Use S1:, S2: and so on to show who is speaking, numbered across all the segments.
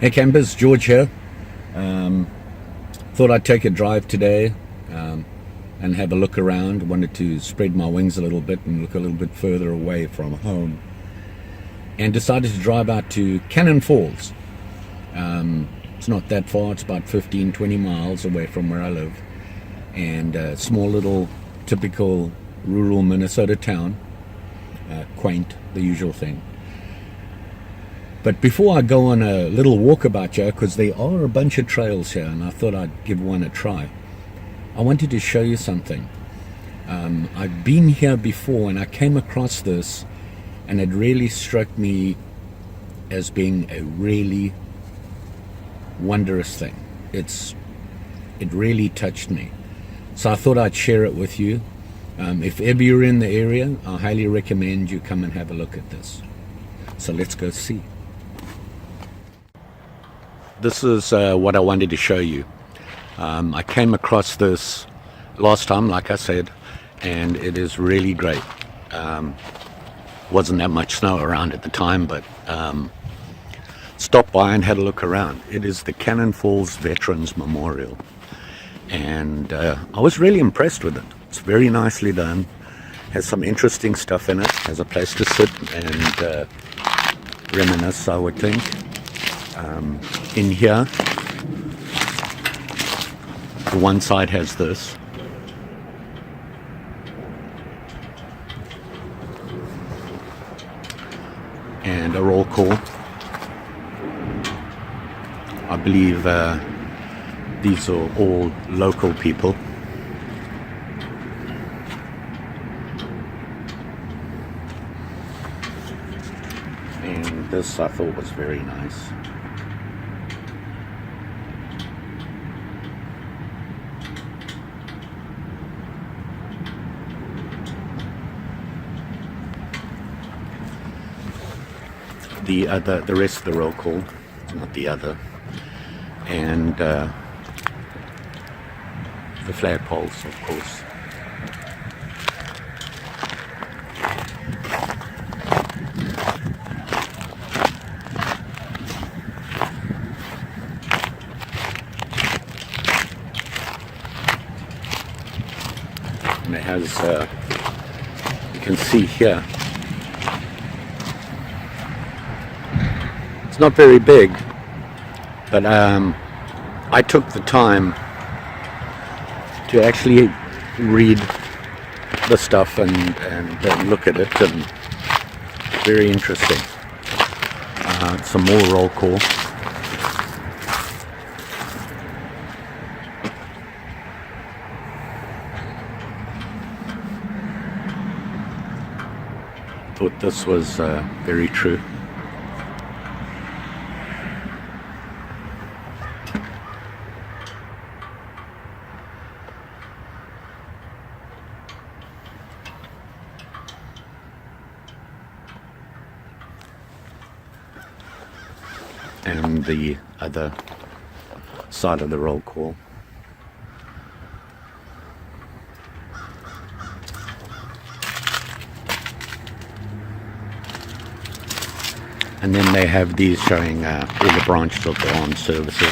S1: Hey campers, George here. Thought I'd take a drive today and have a look around. Wanted to spread my wings a little bit and look a little bit further away from home. And decided to drive out to Cannon Falls. It's not that far, it's about 15-20 miles away from where I live. And a small little typical rural Minnesota town. Quaint, the usual thing. But before I go on a little walkabout here, because there are a bunch of trails here and I thought I'd give one a try, I wanted to show you something. I've been here before and I came across this and it really struck me as being a really wondrous thing. It really touched me. So I thought I'd share it with you. If ever you're in the area, I highly recommend you come and have a look at this. So let's go see. This is what I wanted to show you. I came across this last time, like I said, and it is really great. Wasn't that much snow around at the time, but stopped by and had a look around. It is the Cannon Falls Veterans Memorial, and I was really impressed with it. It's very nicely done, has some interesting stuff in it, has a place to sit and reminisce, I would think. In here, the one side has this, and a roll call. I believe these are all local people. And this I thought was very nice. The rest of the roll call, not the other, and the flagpoles, of course. And it has, you can see here, it's not very big, but I took the time to actually read the stuff and look at it, and very interesting. Some more roll call. Thought this was very true. And the other side of the roll call. And then they have these showing all the branches of the armed services.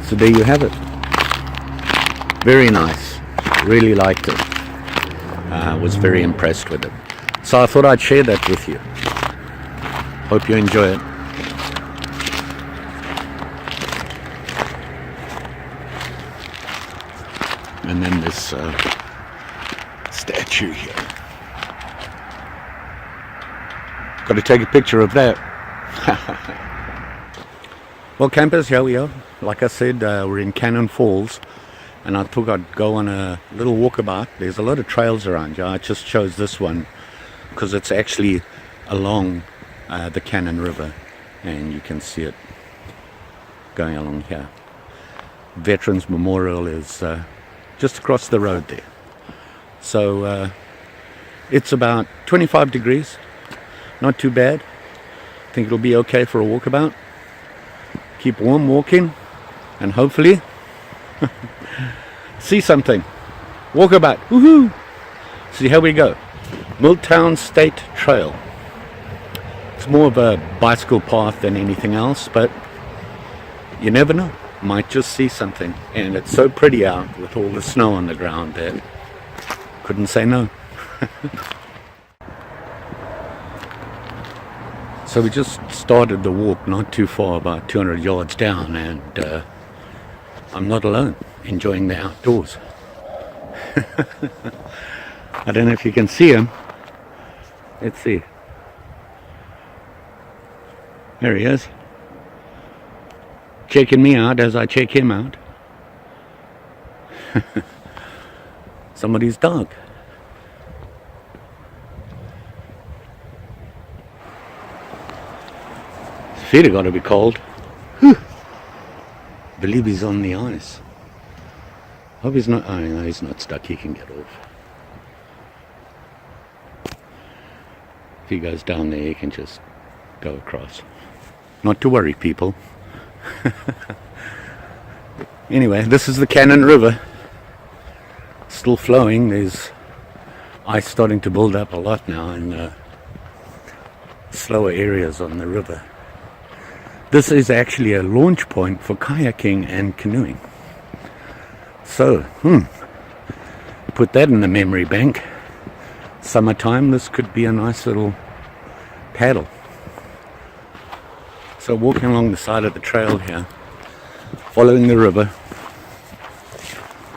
S1: So there you have it. Very nice. Really liked it. Was very impressed with it. So I thought I'd share that with you. Hope you enjoy it. And then this statue here. Got to take a picture of that. Well campers, here we are. Like I said, we're in Cannon Falls, and I thought I'd go on a little walkabout. There's a lot of trails around here. I just chose this one because it's actually along the Cannon River, and you can see it going along here. Veterans Memorial is just across the road there. So it's about 25 degrees, not too bad. I think it'll be okay for a walkabout. Keep warm walking and hopefully see something. Walkabout, woohoo! So here we go. Milltown State Trail. It's more of a bicycle path than anything else, but you never know. Might just see something. And it's so pretty out with all the snow on the ground that couldn't say no. So we just started the walk not too far, about 200 yards down, and I'm not alone enjoying the outdoors. I don't know if you can see him. Let's see. There he is. Checking me out as I check him out. Somebody's dog. His feet are got to be cold. Whew. Believe he's on the ice. Hope he's not. Oh no, he's not stuck. He can get off. If he goes down there, he can just go across. Not to worry, people. Anyway, this is the Cannon River. Still flowing. There's ice starting to build up a lot now in slower areas on the river. This is actually a launch point for kayaking and canoeing. So, put that in the memory bank. Summertime, this could be a nice little paddle. So walking along the side of the trail here, following the river.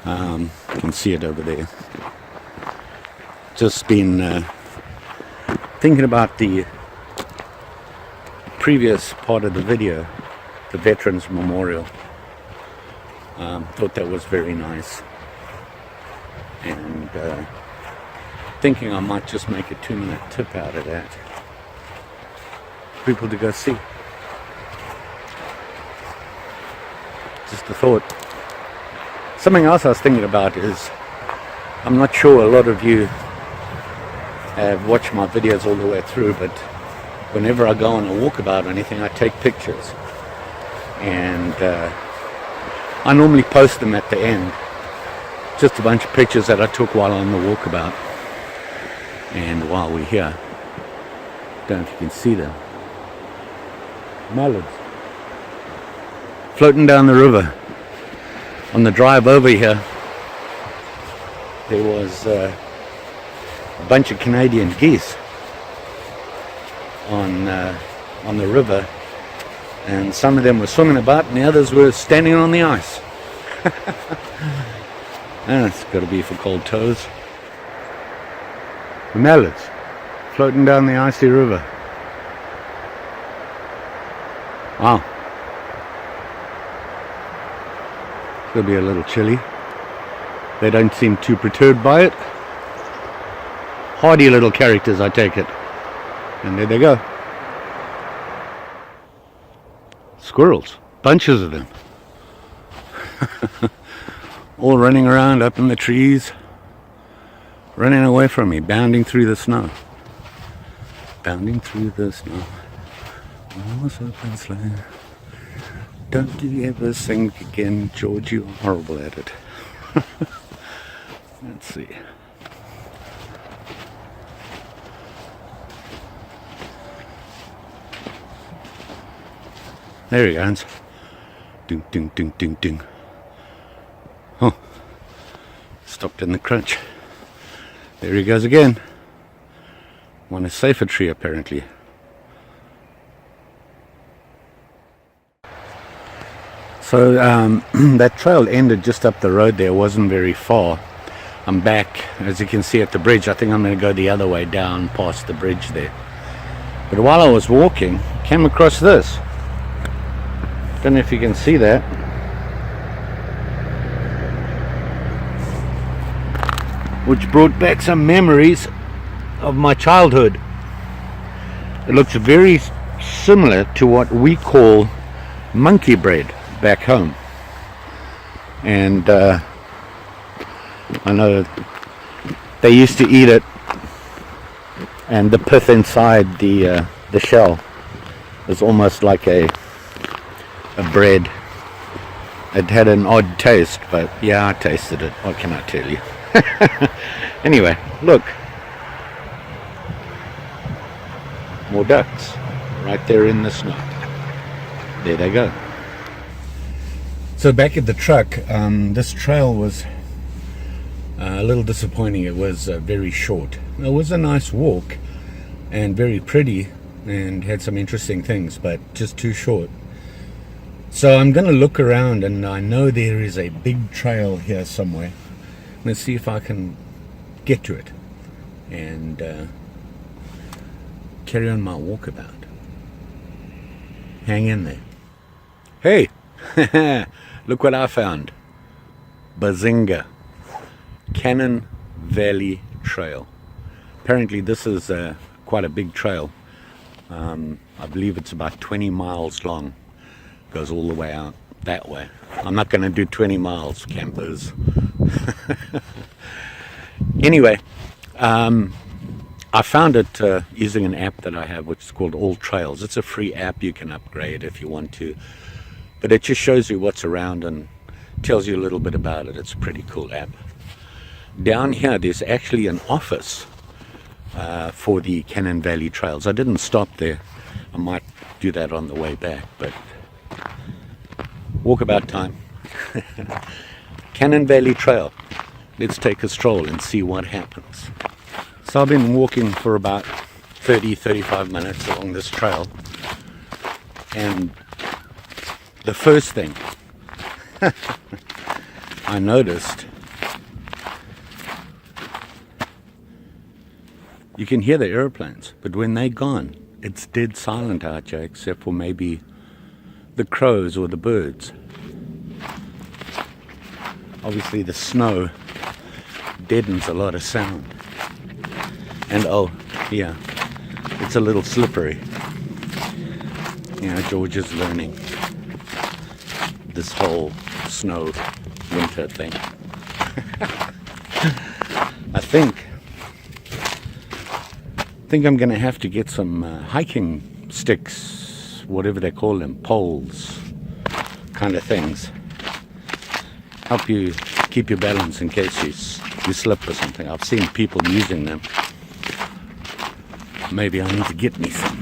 S1: You can see it over there. Just been thinking about the previous part of the video, the Veterans Memorial. Thought that was very nice, and thinking I might just make a 2-minute tip out of that. People to go see. Just a thought. Something else I was thinking about is, I'm not sure a lot of you have watched my videos all the way through, but whenever I go on a walkabout or anything, I take pictures, and I normally post them at the end. Just a bunch of pictures that I took while on the walkabout and while we're here. Don't know if you can see them. Mallards floating down the river. On the drive over here, there was a bunch of Canadian geese on the river, and some of them were swimming about and the others were standing on the ice. It's got to be for cold toes. Mallards floating down the icy river. Wow. It'll be a little chilly. They don't seem too perturbed by it. Hardy little characters, I take it. And there they go. Squirrels, bunches of them. All running around up in the trees, running away from me, bounding through the snow. Bounding through the snow. Oh, so sleigh. Don't you ever sing again, George, you're horrible at it. Let's see. There he goes. Ding, ding, ding, ding, ding. Oh, stopped in the crunch. There he goes again. Want a safer tree, apparently. So that trail ended just up the road there, wasn't very far. I'm back, as you can see, at the bridge. I think I'm going to go the other way down past the bridge there. But while I was walking, came across this. Don't know if you can see that. Which brought back some memories of my childhood. It looks very similar to what we call monkey bread. back home. And I know they used to eat it, and the pith inside the shell is almost like a bread. It had an odd taste, but yeah, I tasted it. What can I tell you? Anyway, look. More ducks right there in the snow. There they go. So back at the truck, this trail was a little disappointing. It was very short. It was a nice walk and very pretty and had some interesting things, but just too short. So I'm going to look around, and I know there is a big trail here somewhere. Let's see if I can get to it and carry on my walkabout. Hang in there. Hey, look what I found. Bazinga. Cannon Valley Trail. Apparently this is quite a big trail. I believe it's about 20 miles long. Goes all the way out that way. I'm not going to do 20 miles, campers. Anyway, I found it using an app that I have, which is called All Trails. It's a free app. You can upgrade if you want to, but it just shows you what's around and tells you a little bit about it. It's a pretty cool app. Down here there's actually an office for the Cannon Valley Trails. I didn't stop there. I might do that on the way back, but walkabout time. Cannon Valley Trail. Let's take a stroll and see what happens. So I've been walking for about 30-35 minutes along this trail, and the first thing I noticed, you can hear the airplanes, but when they're gone, it's dead silent out here, except for maybe the crows or the birds. Obviously the snow deadens a lot of sound. And oh, yeah, it's a little slippery. You know, George is learning this whole snow winter thing. I think I'm going to have to get some hiking sticks, whatever they call them, poles, kind of things. Help you keep your balance in case you slip or something. I've seen people using them. Maybe I need to get me some.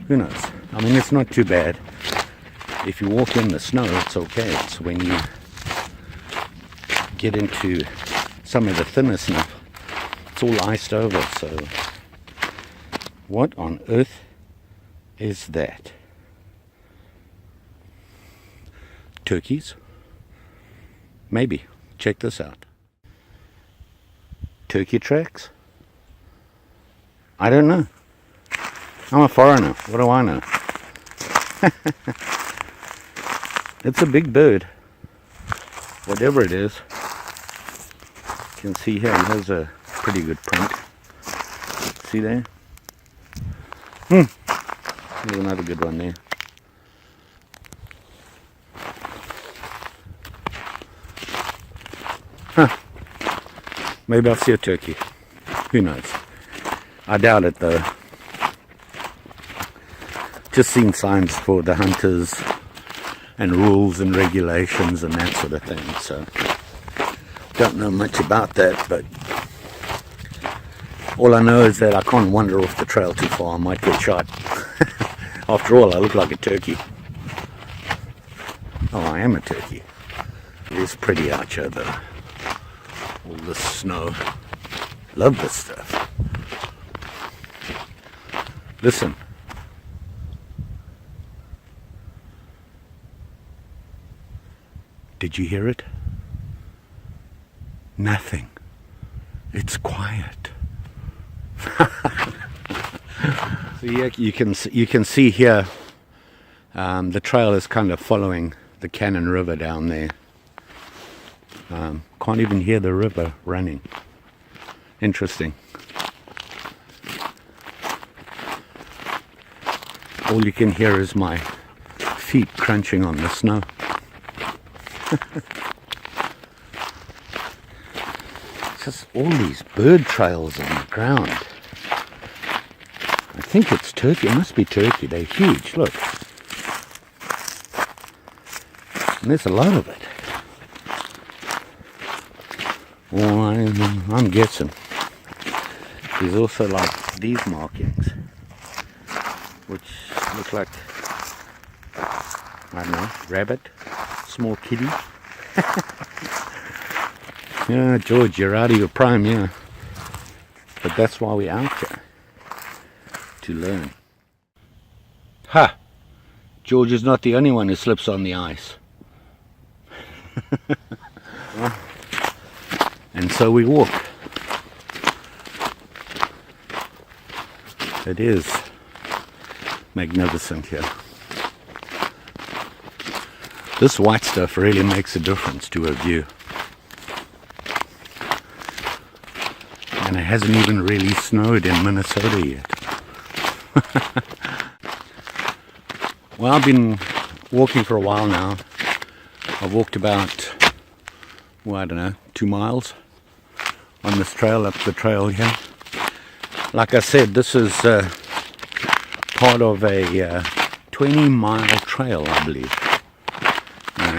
S1: Who knows? I mean, it's not too bad. If you walk in the snow, it's okay. It's when you get into some of the thinner snow, it's all iced over. So what on earth is that? Turkeys? Maybe. Check this out. Turkey tracks? I don't know. I'm a foreigner. What do I know? It's a big bird. Whatever it is. You can see here, there's a pretty good print. See there? There's another good one there. Maybe I'll see a turkey. Who knows? I doubt it though. Just seen signs for the hunters and rules and regulations and that sort of thing. So don't know much about that, but all I know is that I can't wander off the trail too far. I might get shot. After all, I look like a turkey. Oh, I am a turkey. It is pretty out here though. All this snow. Love this stuff. Listen. Did you hear it? Nothing. It's quiet. So yeah, you can see here the trail is kind of following the Cannon River down there. Can't even hear the river running. Interesting. All you can hear is my feet crunching on the snow. Just all these bird trails on the ground. I think it's turkey. It must be turkey. They're huge. Look. And there's a lot of it. Well, I'm guessing. There's also like these markings, which look like, I don't know, rabbit, small kitty. Yeah, George, you're out of your prime, yeah. But that's why we're out here, to learn. Ha! George is not the only one who slips on the ice. And so we walk. It is magnificent here. This white stuff really makes a difference to a view. And it hasn't even really snowed in Minnesota yet. Well, I've been walking for a while now. I've walked about, well, I don't know, 2 miles on this trail, up the trail here. Like I said, this is part of a 20-mile trail, I believe.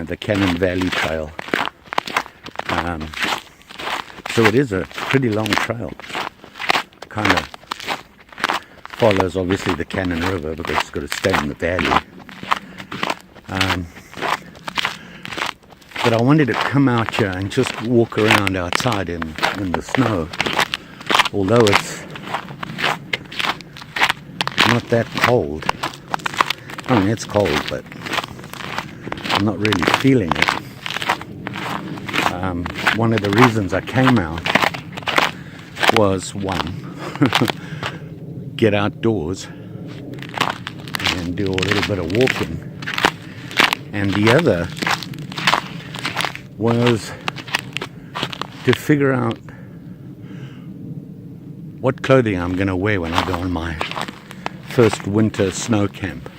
S1: The Cannon Valley Trail. So it is a pretty long trail. Kind of follows obviously the Cannon River because it's got to stay in the valley. But I wanted to come out here and just walk around outside in the snow. Although it's not that cold. I mean, it's cold, but I'm not really feeling it. One of the reasons I came out was, one, get outdoors and do a little bit of walking, and the other was to figure out what clothing I'm going to wear when I go on my first winter snow camp.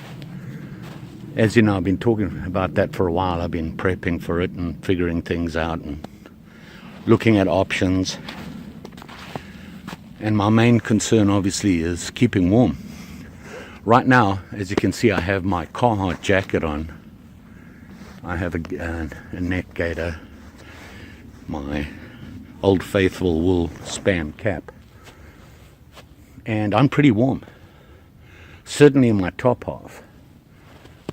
S1: As you know, I've been talking about that for a while. I've been prepping for it and figuring things out and looking at options. And my main concern obviously is keeping warm. Right now, as you can see, I have my Carhartt jacket on. I have a neck gaiter, my Old Faithful wool Spam cap. And I'm pretty warm. Certainly in my top half.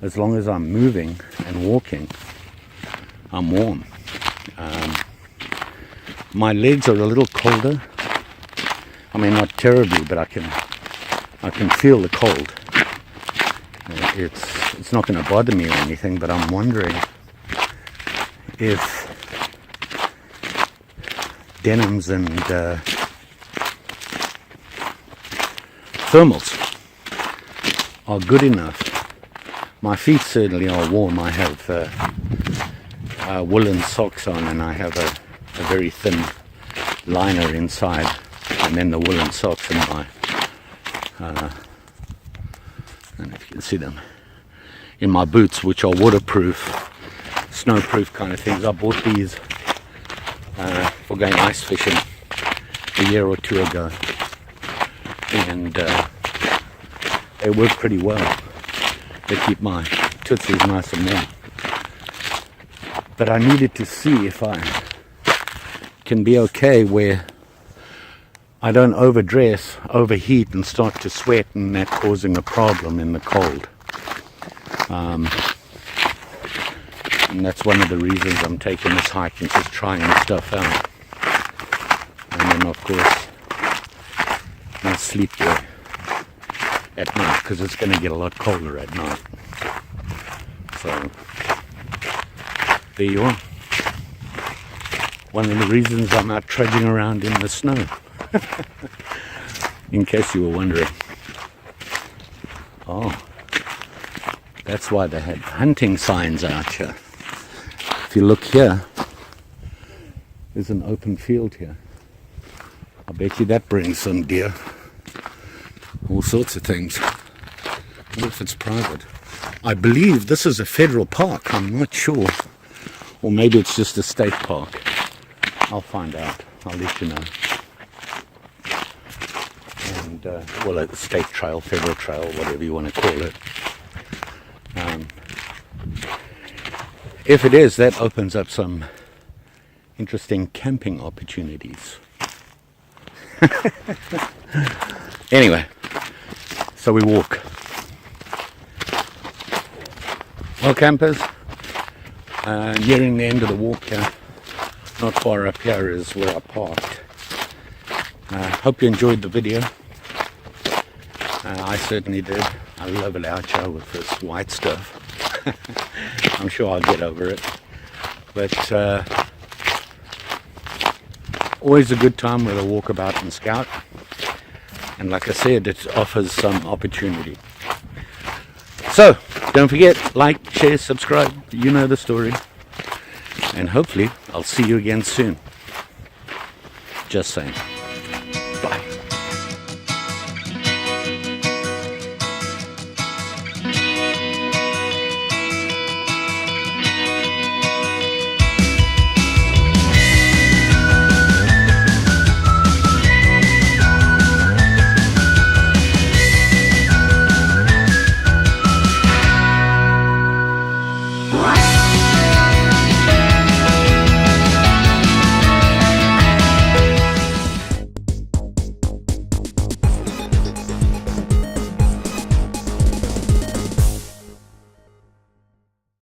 S1: As long as I'm moving and walking, I'm warm. My legs are a little colder. I mean, not terribly, but I can feel the cold. It's not going to bother me or anything, but I'm wondering if denims and thermals are good enough. My feet certainly are warm. I have woolen socks on, and I have a very thin liner inside, and then the woolen socks in my I don't know if you can see them, in my boots, which are waterproof, snowproof kind of things. I bought these for going ice fishing a year or two ago, and they work pretty well. They keep my tootsies nice and warm. But I needed to see if I can be okay where I don't overdress, overheat, and start to sweat, and that causing a problem in the cold. And that's one of the reasons I'm taking this hike and just trying stuff out. And then, of course, no sleep there at night, because it's going to get a lot colder at night. So there you are. One of the reasons I'm out trudging around in the snow. In case you were wondering. Oh, that's why they had hunting signs out here. If you look here, there's an open field here. I bet you that brings some deer. All sorts of things. What if it's private? I believe this is a federal park. I'm not sure. Or maybe it's just a state park. I'll find out. I'll let you know. And, well, a state trail, federal trail, whatever you want to call it. If it is, that opens up some interesting camping opportunities. Anyway, so we walk. Well, campers, nearing the end of the walk here. Not far up here is where I parked. Hope you enjoyed the video. I certainly did. I love it out here with this white stuff. I'm sure I'll get over it. But always a good time with a walkabout and scout. And like I said, it offers some opportunity. So, don't forget, like, share, subscribe. You know the story. And hopefully, I'll see you again soon. Just saying. Bye.